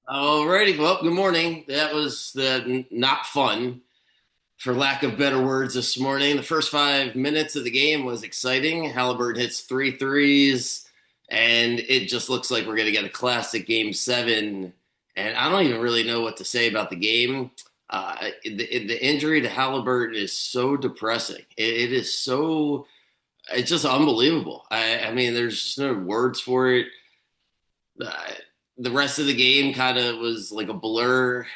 Alrighty, well, good morning. That was not fun, for lack of better words, this morning. The first 5 minutes of the game was exciting. Haliburton hits three threes, and it just looks like we're going to get a classic game seven. And I don't even really know what to say about the game. The injury to Haliburton is so depressing. It is so, it's just unbelievable. I mean, there's just no words for it. Uh, the rest of the game kind of was like a blur.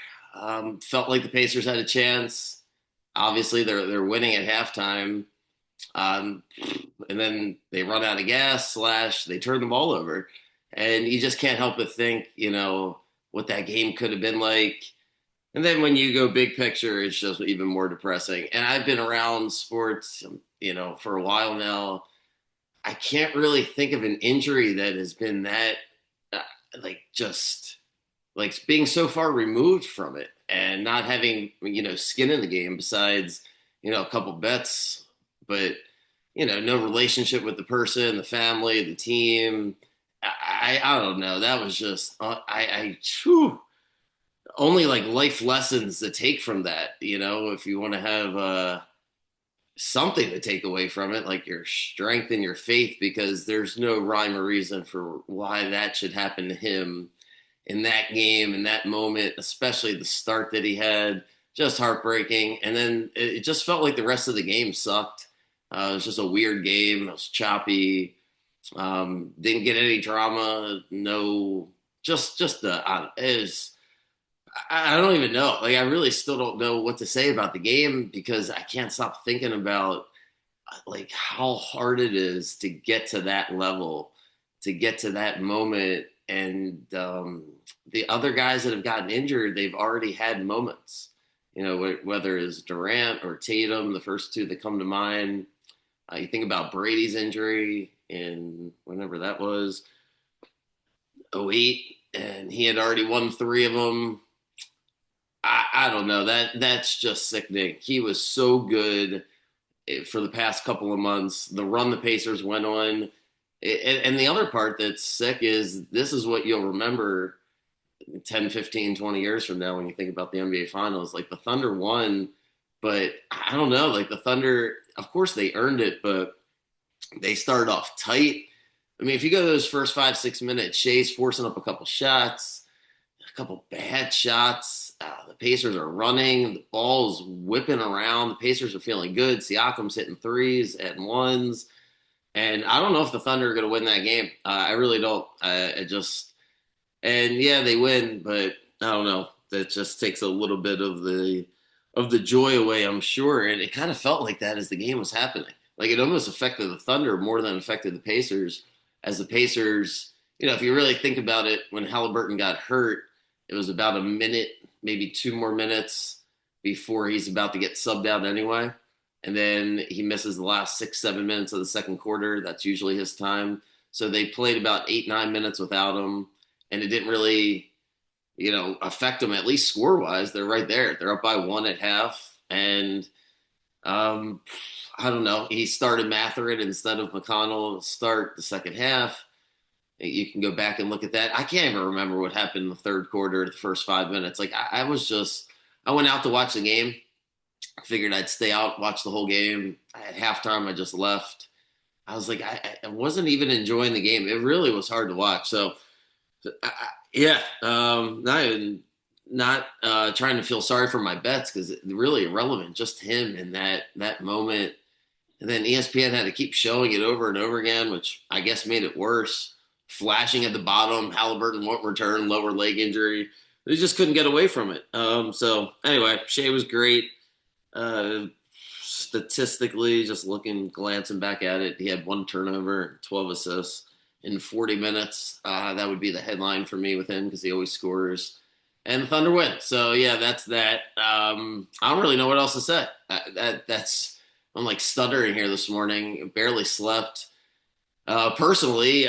Felt like the Pacers had a chance. Obviously, they're winning at halftime, um, and then they run out of gas. Slash, they turn the ball over, and you just can't help but think, what that game could have been like. And then when you go big picture, it's just even more depressing. And I've been around sports, for a while now. I can't really think of an injury that has been that uh, just like being so far removed from it and not having skin in the game besides a couple bets, but no relationship with the person, the family, the team. I don't know. That was just whew, only like life lessons to take from that. If you want to have something to take away from it, like your strength and your faith, because there's no rhyme or reason for why that should happen to him in that game, in that moment, especially the start that he had. Just heartbreaking. And then it just felt like the rest of the game sucked. It was just a weird game. It was choppy. Didn't get any drama. No, just it was. I don't even know. Like, I really still don't know what to say about the game because I can't stop thinking about like how hard it is to get to that level, to get to that moment. And the other guys that have gotten injured, they've already had moments. Whether it's Durant or Tatum, the first two that come to mind. You think about Brady's injury in whenever that was, '08, and he had already won three of them. I don't know. That's just sickening. He was so good for the past couple of months. The run the Pacers went on, and the other part that's sick is this is what you'll remember 10, 15, 20 years from now when you think about the NBA Finals. Like, the Thunder won, but I don't know. Like, the Thunder, of course, they earned it, but they started off tight. I mean, if you go to those first 5, 6 minutes, Shea's forcing up a couple shots, a couple bad shots. The Pacers are running. The ball's whipping around. The Pacers are feeling good. Siakam's hitting threes and ones. And I don't know if the Thunder are going to win that game. I really don't. I just, and yeah, they win, but I don't know. That just takes a little bit of the joy away, I'm sure. And it kind of felt like that as the game was happening. Like, it almost affected the Thunder more than it affected the Pacers. As the Pacers, if you really think about it, when Haliburton got hurt, it was about a minute, maybe two more minutes before he's about to get subbed out anyway. And then he misses the last 6, 7 minutes of the second quarter. That's usually his time. So they played about 8, 9 minutes without him. And it didn't really, affect them, at least score wise. They're right there. They're up by one at half. And um, I don't know. He started Matherin instead of McConnell to start the second half. You can go back and look at that. I can't even remember what happened in the third quarter, the first 5 minutes. Like, I went out to watch the game. I figured I'd stay out, watch the whole game. At halftime, I just left. I was like, I wasn't even enjoying the game. It really was hard to watch. So, yeah, not even, not trying to feel sorry for my bets because it's really irrelevant. Just him in that moment. And then ESPN had to keep showing it over and over again, which I guess made it worse. Flashing at the bottom, Haliburton won't return, lower leg injury. They just couldn't get away from it. So anyway, Shea was great. Statistically, just glancing back at it, he had one turnover, 12 assists in 40 minutes. That would be the headline for me with him because he always scores. And the Thunder win. So yeah, that's that. I don't really know what else to say. That's I'm like stuttering here this morning. Barely slept. Personally,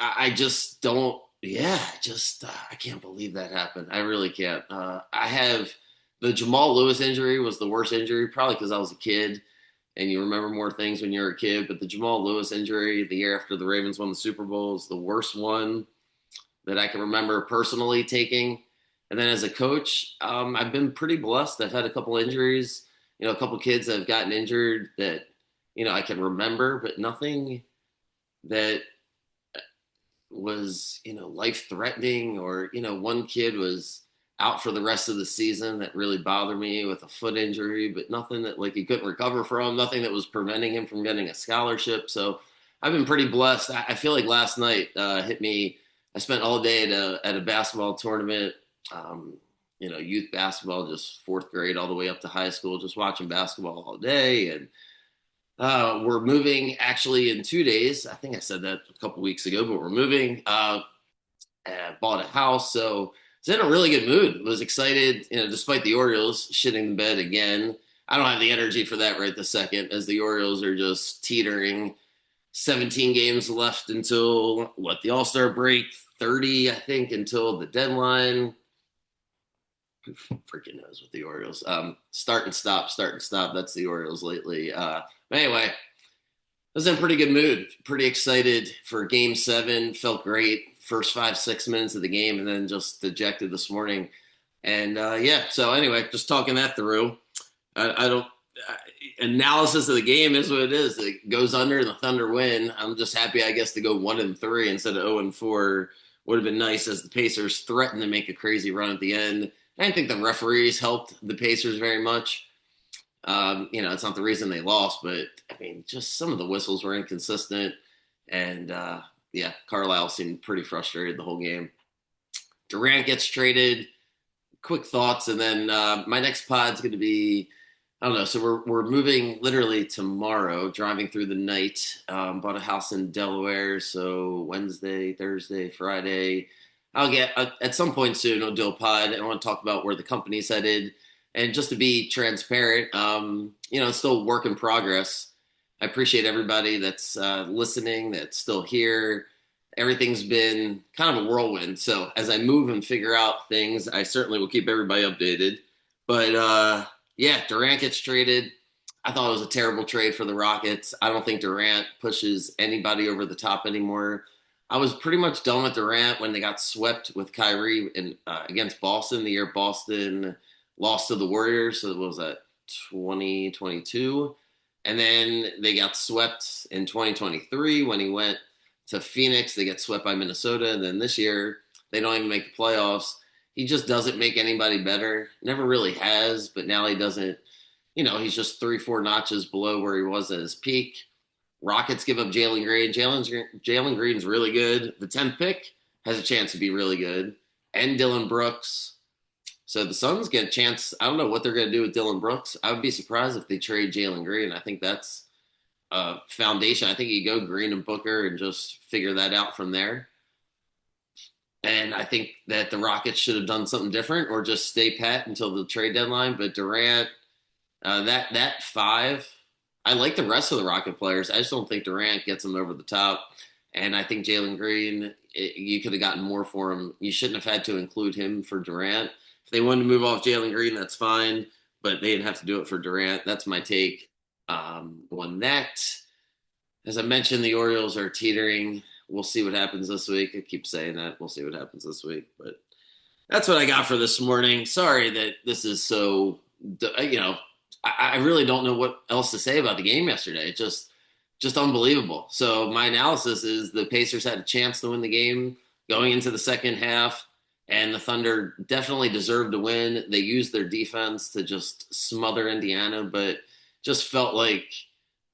I just don't. Yeah, just I can't believe that happened. I really can't. I have the Jamal Lewis injury was the worst injury, probably because I was a kid and you remember more things when you're a kid. But the Jamal Lewis injury the year after the Ravens won the Super Bowl is the worst one that I can remember personally taking. And then as a coach, I've been pretty blessed. I've had a couple injuries, a couple kids that have gotten injured that, I can remember, but nothing that was, life threatening or, one kid was out for the rest of the season that really bothered me with a foot injury, but nothing that like he couldn't recover from, nothing that was preventing him from getting a scholarship. So I've been pretty blessed. I feel like last night hit me. I spent all day at a basketball tournament, youth basketball, just fourth grade all the way up to high school, just watching basketball all day. And we're moving actually in 2 days. I think I said that a couple weeks ago, but we're moving. Bought a house, so I was in a really good mood. Was excited, despite the Orioles shitting the bed again. I don't have the energy for that right this second, as the Orioles are just teetering. 17 games left until the All-Star break. 30, I think, until the deadline. Who freaking knows with the Orioles? Start and stop, start and stop. That's the Orioles lately. But anyway, I was in a pretty good mood, pretty excited for Game 7. Felt great first 5-6 minutes of the game, and then just dejected this morning. And so anyway, just talking that through. I don't analysis of the game is what it is. It goes under, the Thunder win. I'm just happy, I guess, to go 1-3 instead of 0-4. Would have been nice as the Pacers threatened to make a crazy run at the end. I didn't think the referees helped the Pacers very much. It's not the reason they lost, but I mean, just some of the whistles were inconsistent. And Carlisle seemed pretty frustrated the whole game. Durant gets traded. Quick thoughts, and then my next pod's going to be, I don't know. So we're moving literally tomorrow, driving through the night. Bought a house in Delaware, so Wednesday, Thursday, Friday. I'll get at some point soon. I'll do a pod. I want to talk about where the company's headed, and just to be transparent, it's still a work in progress. I appreciate everybody that's listening, that's still here. Everything's been kind of a whirlwind. So as I move and figure out things, I certainly will keep everybody updated. But Durant gets traded. I thought it was a terrible trade for the Rockets. I don't think Durant pushes anybody over the top anymore. I was pretty much done with Durant when they got swept with Kyrie against Boston, the year Boston lost to the Warriors. So what was that, 2022? And then they got swept in 2023 when he went to Phoenix. They get swept by Minnesota. And then this year, they don't even make the playoffs. He just doesn't make anybody better. Never really has, but now he doesn't, he's just 3-4 notches below where he was at his peak. Rockets give up Jalen Green. Jalen Green's really good. The 10th pick has a chance to be really good. And Dylan Brooks. So the Suns get a chance. I don't know what they're going to do with Dylan Brooks. I would be surprised if they trade Jalen Green. I think that's a foundation. I think you go Green and Booker and just figure that out from there. And I think that the Rockets should have done something different or just stay pat until the trade deadline. But Durant, that 5, I like the rest of the Rocket players. I just don't think Durant gets them over the top. And I think Jalen Green, you could have gotten more for him. You shouldn't have had to include him for Durant. If they wanted to move off Jalen Green, that's fine. But they didn't have to do it for Durant. That's my take on that. As I mentioned, the Orioles are teetering. We'll see what happens this week. I keep saying that. We'll see what happens this week. But that's what I got for this morning. Sorry that this is so, I really don't know what else to say about the game yesterday. It's just unbelievable. So my analysis is the Pacers had a chance to win the game going into the second half, and the Thunder definitely deserved to win. They used their defense to just smother Indiana, but just felt like,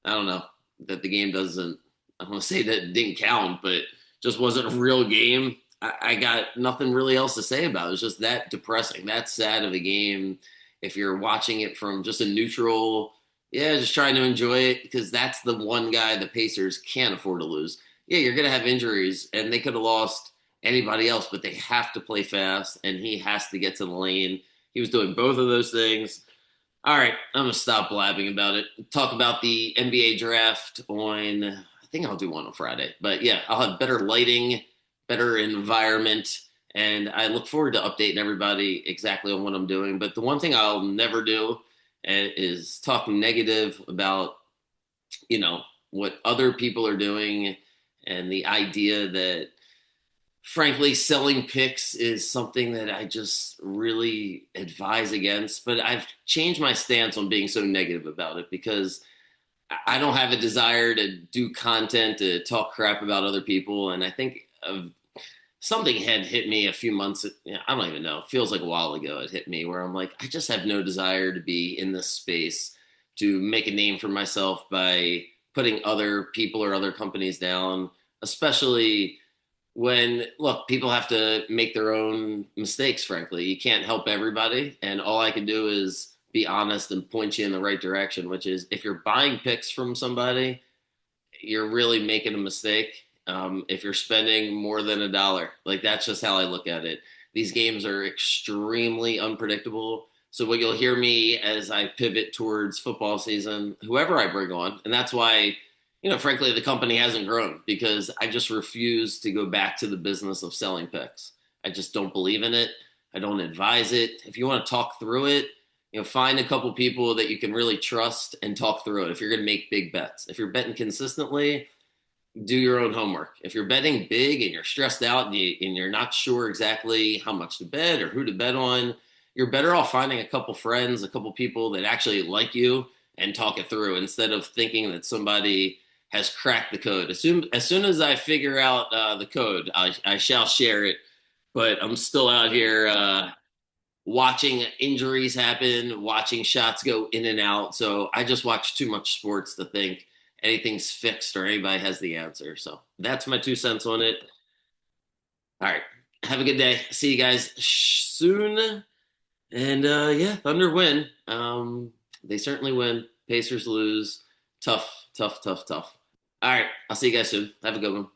I don't know, that the game doesn't, I don't want to say that it didn't count, but just wasn't a real game. I got nothing really else to say about it. It was just that depressing, that sad of a game. If you're watching it from just a neutral, just trying to enjoy it, because that's the one guy the Pacers can't afford to lose. Yeah, you're going to have injuries, and they could have lost anybody else, but they have to play fast, and he has to get to the lane. He was doing both of those things. All right, I'm going to stop blabbing about it. Talk about the NBA draft I think I'll do one on Friday. But yeah, I'll have better lighting, better environment, and I look forward to updating everybody exactly on what I'm doing. But the one thing I'll never do is talk negative about, what other people are doing, and the idea that frankly, selling picks is something that I just really advise against. But I've changed my stance on being so negative about it because I don't have a desire to do content to talk crap about other people. And I think something had hit me a few months. I don't even know. It feels like a while ago it hit me where I'm like, I just have no desire to be in this space to make a name for myself by putting other people or other companies down, especially when look, people have to make their own mistakes. Frankly, you can't help everybody, and all I can do is be honest and point you in the right direction, which is if you're buying picks from somebody, you're really making a mistake. If you're spending more than $1, like that's just how I look at it. These games are extremely unpredictable. So what you'll hear me as I pivot towards football season, whoever I bring on, and that's why, frankly, the company hasn't grown because I just refuse to go back to the business of selling picks. I just don't believe in it. I don't advise it. If you want to talk through it, find a couple people that you can really trust and talk through it. If you're going to make big bets, if you're betting consistently, do your own homework. If you're betting big and you're stressed out and you're not sure exactly how much to bet or who to bet on, you're better off finding a couple friends, a couple people that actually like you and talk it through instead of thinking that somebody has cracked the code. As soon as I figure out the code, I shall share it. But I'm still out here watching injuries happen, watching shots go in and out. So I just watch too much sports to think anything's fixed or anybody has the answer. So that's my 2 cents on it. All right. Have a good day. See you guys soon. And yeah, Thunder win. They certainly win. Pacers lose. Tough, tough, tough, tough. All right. I'll see you guys soon. Have a good one.